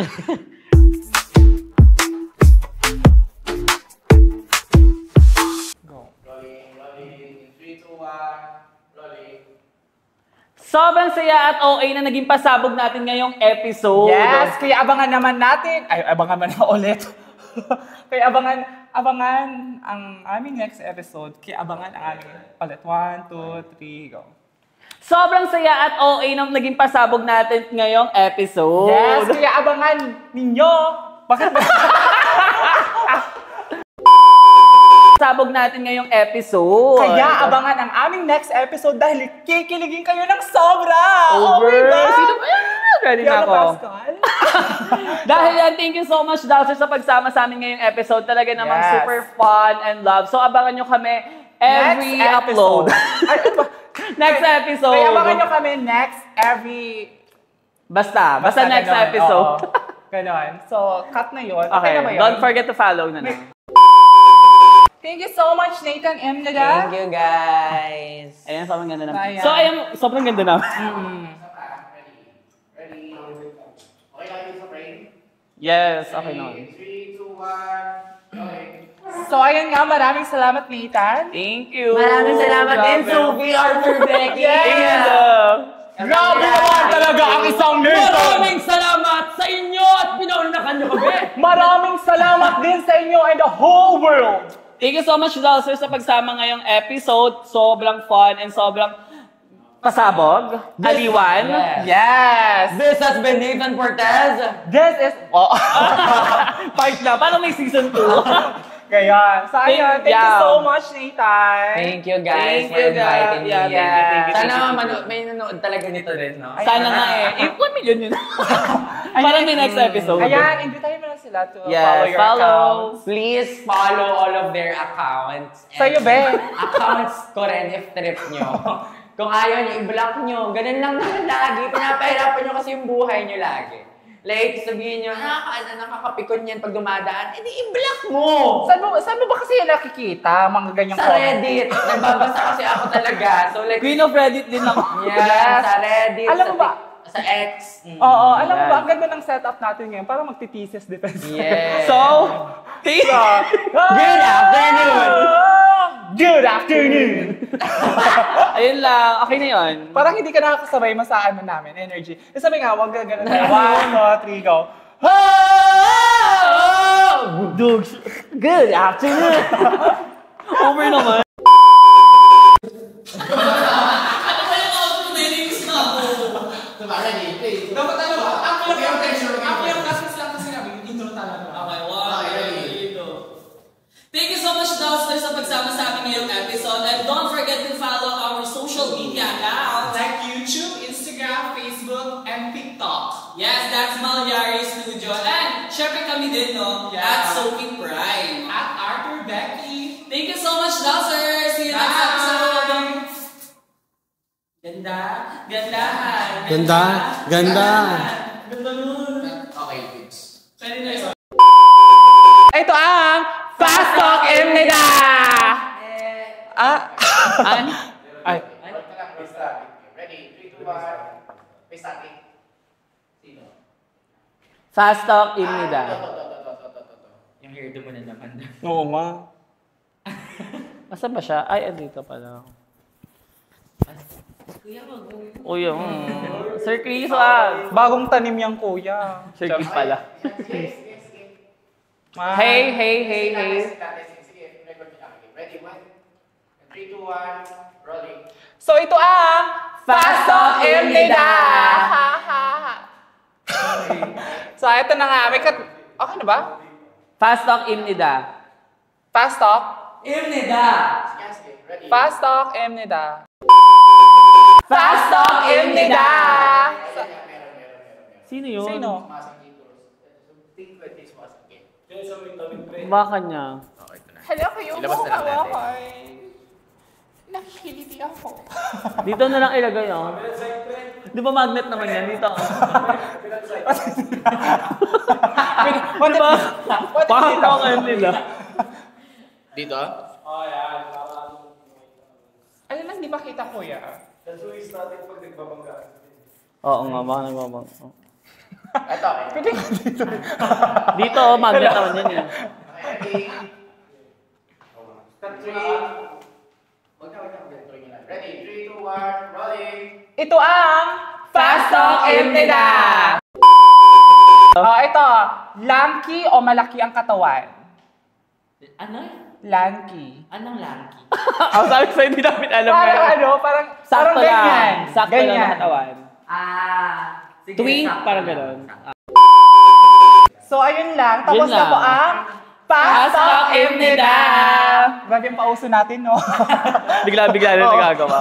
Go. Rolling. 3, 2, 1. Rolling. Sobrang saya at OA na naging pasabog natin ngayong episode. Yes, kaya abangan naman natin. Ay, abangan man na ulit. Kaya abangan ang aming next episode. Kaya abangan ang aming ulit. 1, 2, 3, go. Sobrang saya at OA na naging pasabog natin ngayong episode. Yes, kaya abangan ninyo. Bakit ba? Pasabog natin ngayong episode. Kaya abangan ang aming next episode dahil kikiligin kayo ng sobra. Over. Oh my God. Sino ba yan? Ready na ako. Pascal? Dahil yan, thank you so much, Dalcer, sa pagsama sa amin ngayong episode. Talaga namang Yes. super fun and love. So, abangan nyo kami every Next upload. episode. Ay, ano ba? Next episode. Kaya abangan nyo kami next every... Basta next ganon. episode. Oo. Ganon. So, cut na yun. Okay, na ba yun? don't forget to follow na lang. Thank you so much, Nathan M. Nada. Thank you, guys. Ayan, sobrang ganda naman. Ayan. So, ayan, sobrang ganda naman. Ready? Okay lang yung sa frame? Yes, okay naman. 3, 2, 1. Okay. So, ayan nga, maraming salamat, Nathan. Thank you. Maraming salamat din, Grabe. Sophie, Arthur, Becky. Yes. Grabe naman talaga ang isang Nathan! Maraming salamat sa inyo at pinaunakan nyo kami. Maraming salamat din sa inyo and the whole world! Thank you so much, Dalcer, sa pagsama ngayong episode. Sobrang fun and sobrang pasabog, aliwan. Yes! This has been Nathan Cortez. This is... Oh. Part na, parang may season 2. Kaya, so ayun, thank you Yeah. so much, Nathan. Thank you, guys, Thank for you, inviting me. guys. Yeah, thank you. Sana may nanood talaga nito rin, no? Sana nga eh. 1 million yun. Parang may next episode. Ayan, invitahin mo na sila to Yes, follow your accounts. Please follow all of their accounts. Sa'yo, be. Accounts ko rin if trip nyo. Kung ayaw nyo, i-block nyo. Ganun lang naman lagi. Pinapahirapan nyo kasi yung buhay nyo lagi. Like, sabihin nyo, nakakapikon yan pag dumadaan. Eh di, i-block mo! Saan mo ba kasi yan nakikita? Mga ganyang Sa Reddit. Nagbabasa kasi ako talaga. So like, Queen of Reddit din ako. Yes. yeah, sa Reddit. Alam mo sa ba? Sa X. Oo, alam mo ba, ang ganda ng setup natin ngayon. Parang magti-thesis defense. Yeah. So, Good afternoon! Good afternoon! ayun lang. Okay na yun. Parang hindi ka nakakasabay sa ano namin, energy. Sabi nga, huwag ka ganun. 1, 2, 3, go. Dugs. Good afternoon. Over naman. Dapat ano ba? Ako yung gasos lang kasi namin, intro talaga. Okay, 1, 2, 3, go. Thank you so much, Dalcer, sa pagsama sa amin ngayong episode. And don't forget to follow our social media accounts. Like YouTube, Instagram, Facebook, and TikTok. Yes, that's Malyari Studio. And syempre kami din, no? Yeah. At Sophie Prime. At Arthur Becky. Thank you so much, Dalcer. See you next Bye. episode. Ganda. Gandahan. Ganda. Ganda. Ganda nun. Okay, kids. Pwede na yun. Ito ang Fast Talk Nida! Ah? Ay. Ready? 3, 2, 1. May starting. Sino? Fast Talk Nida. Yung hairdo mo na naman. Oo nga. Asan ba siya? Ay, dito pala. Kuya, Sir Chris, Bagong tanim yung kuya. Sir Chris pala. Ah. Hey. Sige, ready? 1, 3, 2, 1, rolling. So ito ang Fast Talk Nida! So ito na nga. Okay na ba? Fast Talk Nida. Fast Talk? Imnida! Fast Talk Nida. Fast Talk Nida! Sino yun? Sino? Baka niya. Hello kayo po, kawakay. Nakikiliti ako. Dito na lang ilagay, oh. Di ba magnet naman yan? Dito. What Di ba? What Pakakangan nila. Dito? Oh, yan. Ano lang, di makita kuya? Oo nga, baka nagbabang. Oh. Ito, okay. Pwede ka dito. Dito, magnet naman yun eh. Okay, ready? Step 3. Ready? 3, 2, 1, rolling. Ito ang Fast Talk MTEDA! Ito, lanky o malaki ang katawan? Ano? Lanky. Anong lanky? Ang sabi ko sa'yo, hindi namin alam Parang Sakto ganyan. lang. Sakto lang ang katawan. Sige, Twink, sakto parang lang. gano'n. So, ayun lang. Tapos Yun na po lang. ang Fast Talk MTEDA! Grabe yung pauso natin, no? Bigla-bigla na Oo. nagagawa.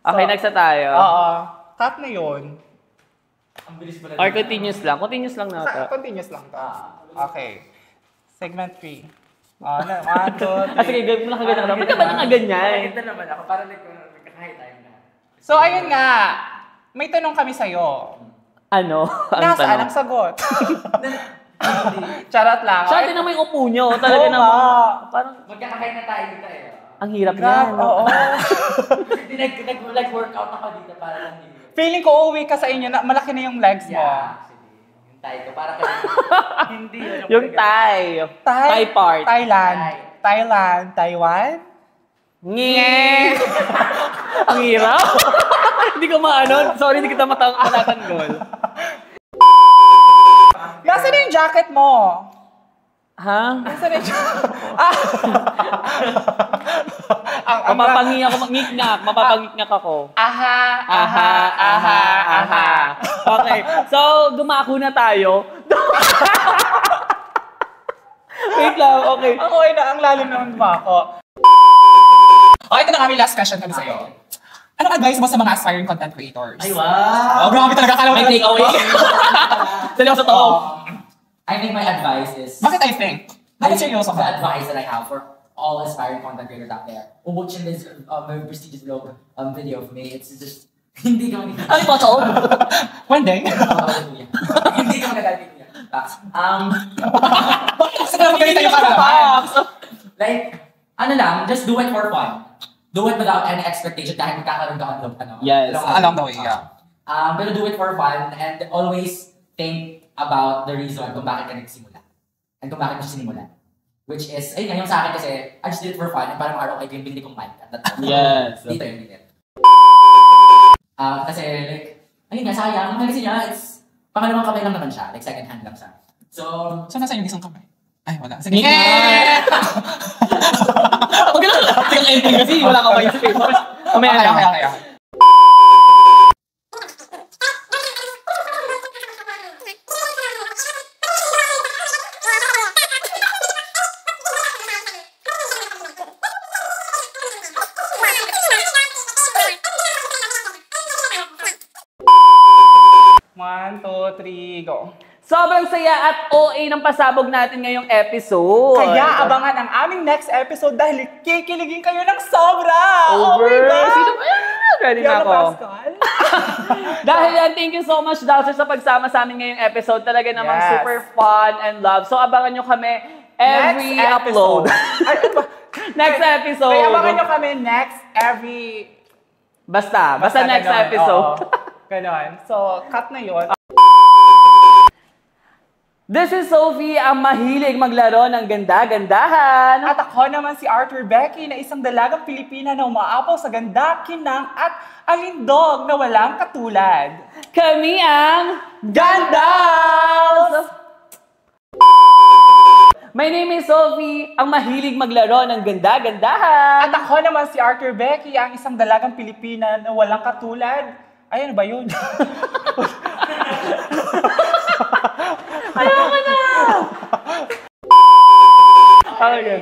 Okay, So, next na tayo. Oo. Cut na yun. Ang bilis pala. Or continuous lang. Continuous lang na ito. Continuous lang to. Okay. Segment 3. Oh, 1, 2, 3. Sige, gawin mo lang kaganda. Ba't ka ba nakaganyan? Ito naman ako, parang nagkakahay tayo na. So, ayun nga. May tanong kami sa'yo. Ano? Ang Nasaan ang tanong? sagot? Charot lang. Siya din naman yung upo nyo. Talaga Oo naman. nga. Parang, Magkakahay na tayo dito eh. ang hirap Grabe, yan. oo. Hindi, nag-workout ako dito para lang hindi. Feeling ko uuwi ka sa inyo na malaki na yung legs mo. Yeah, actually. Yung tayo ko, para kayo. Hindi. Yung Thai. Thai part. Thailand. Thailand. Taiwan? Nye! Ang hirap. Hindi ko maano. Sorry, hindi kita matatanggol. Nasaan na yung jacket mo? Ha? Nasaan na yung jacket? Mapapangi ako, mapapangiknak ako. Aha. Okay, so dumako na tayo. Wait lang, okay. Ako ay ang lalim naman ba ako? Okay, ito na kami last question kami sa'yo. Anong advice mo sa mga aspiring content creators? Ay, wow! Oh, grabe talaga. Kala mo May take away. Seryoso to. I think my advice is... Bakit I think? Bakit seryoso The ka? advice that I have for all aspiring content creators out there. Watching this very prestigious vlog video of me, it's just... Hindi ka magiging... Ano po, Chol? One day. Hindi ka magagalit kuya. Bakit sa naman ganito yung kalaman? Like, ano lang, just do it for fun. Do it without any expectation kahit magkakaroon ka ng Yes. Along the way, yeah. Pero do it for fun and always think about the reason kung bakit ka nagsimula. And kung bakit mo siya sinimulan. Which is, ayun nga, yung sa akin kasi, I just did it for fun and parang araw kayo yung binili kong mic at that time. Yes. Dito yung binili. Kasi like, ayun nga, sayang. Kasi niya, it's, pangalawang kamay lang naman siya. Like, second hand lang siya. So, So, nasa yung isang kamay? Ay, wala. Sige. Hindi na. Huwag ka lang. Tingnan entry kasi wala ka pa yung space. Mamaya na. Okay. One, two, three, go. Sobrang saya at OA ng pasabog natin ngayong episode. Kaya abangan ang aming next episode dahil kikiligin kayo ng sobra! Over. Oh my God! Sino ba yan? Ready na Diana ako. Pascal? Dahil yan, thank you so much, Dawser, sa pagsama sa amin ngayong episode. Talaga namang Yes. super fun and love. So, abangan nyo kami every Next upload. episode. Ay, ano ba? Next episode. Kaya abangan nyo kami next every... Basta next ganon, episode. oo. Ganon. So, cut na yun. This is Sophie, ang mahilig maglaro ng ganda-gandahan. At ako naman si Arthur Becky na isang dalagang Pilipina na umaapaw sa ganda, kinang at alindog na walang katulad. Kami ang Gandals! My name is Sophie, ang mahilig maglaro ng ganda-gandahan. At ako naman si Arthur Becky, ang isang dalagang Pilipina na walang katulad. Ay, ano ba yun? Ayoko na! Okay.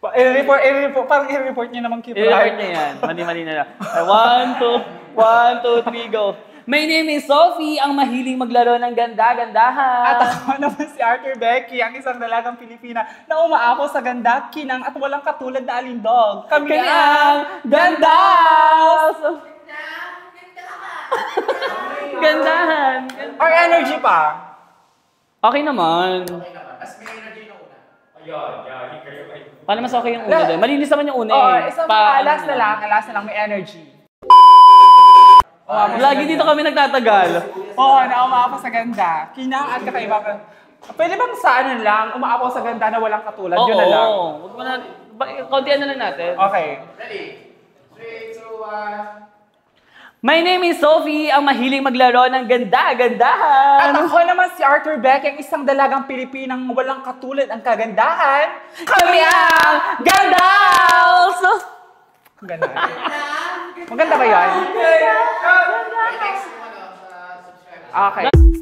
I-report, parang i-report niyo naman kay I-report niya yan. Mali-mali na lang. 1, 2, 3, go. My name is Sophie, ang mahiling maglaro ng ganda-gandahan. At ako naman si Arthur Becky, ang isang dalagang Pilipina na umaako sa ganda, kinang at walang katulad na alindog. Kami ang Gandals! Gandahan! Or energy pa. Okay naman. mas may energy na una. Paano mas okay yung una doon? Malinis naman yung una Oo, eh. isang Pa- last na lang, may energy. Lagi dito kami nagtatagal. Oo, na umaapaw sa ganda. Kinaan ka kaiba ka. Pwede bang sa ano lang, umaapaw sa ganda na walang katulad? Yun na lang. Oo. Huwag mo na, kauntian na lang natin. Okay. Ready? 3, 2, 1. My name is Sophie, ang mahilig maglaro ng At ganda-gandahan. ako naman si Arthur Beck, ang isang dalagang Pilipinang walang katulad ang kagandahan. Kami ang Gandals! Ganda. Maganda ba yan? Next mo, sa subscribe. Okay.